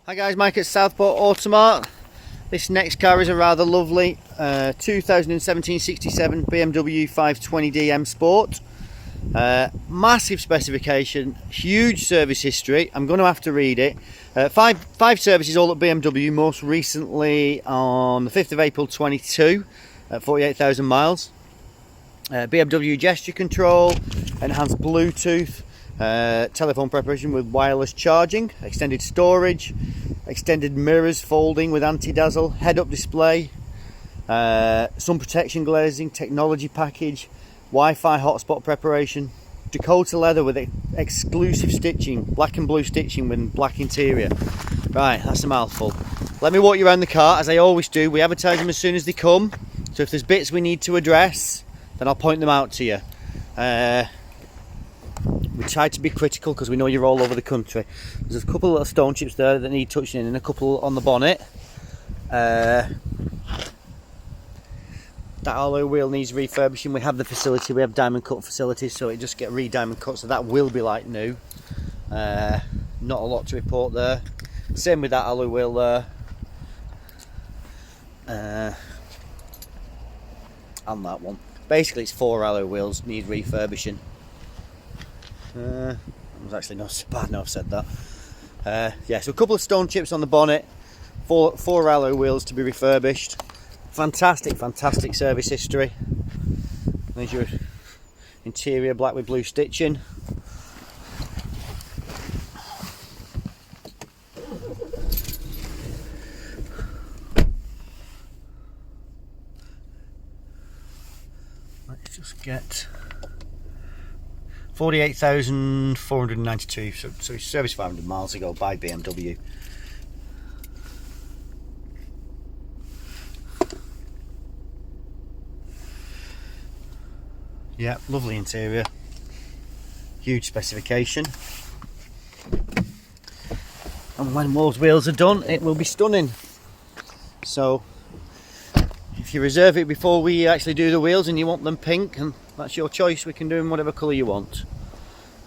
Hi guys, Mike at Southport Automart. This next car is a rather lovely 2017-67 BMW 520d M Sport. Massive specification, huge service history. I'm going to have to read it. Five services all at BMW, most recently on the 5th of April 22 at 48,000 miles. BMW Gesture Control, enhanced Bluetooth, telephone preparation with wireless charging, extended storage, extended mirrors folding with anti-dazzle, head-up display, sun protection glazing, technology package, Wi-Fi hotspot preparation, Dakota leather with exclusive stitching, black and blue stitching with black interior. Right, that's a mouthful. Let me walk you around the car, as I always do. We advertise them as soon as they come, so if there's bits we need to address, then I'll point them out to you. We try to be critical because we know you're all over the country. There's a couple of little stone chips there that need touching in and a couple on the bonnet. That alloy wheel needs refurbishing. We have the facility, we have diamond cut facilities, so it just get re-diamond cut, so that will be like new. Not a lot to report there. Same with that alloy wheel there. And that one. Basically it's 4 alloy wheels need refurbishing. It was actually not so bad now I've said that. Yeah, so a couple of stone chips on the bonnet, four alloy wheels to be refurbished. Fantastic service history. There's your interior, black with blue stitching. Let's just get 48,492, so he serviced 500 miles ago by BMW. Yeah, lovely interior, huge specification, and when those wheels are done it will be stunning. So if you reserve it before we actually do the wheels and you want them pink, and that's your choice, we can do them whatever colour you want.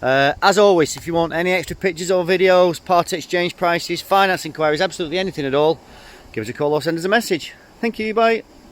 As always, if you want any extra pictures or videos, part exchange prices, finance inquiries, absolutely anything at all, give us a call or send us a message. Thank you, bye.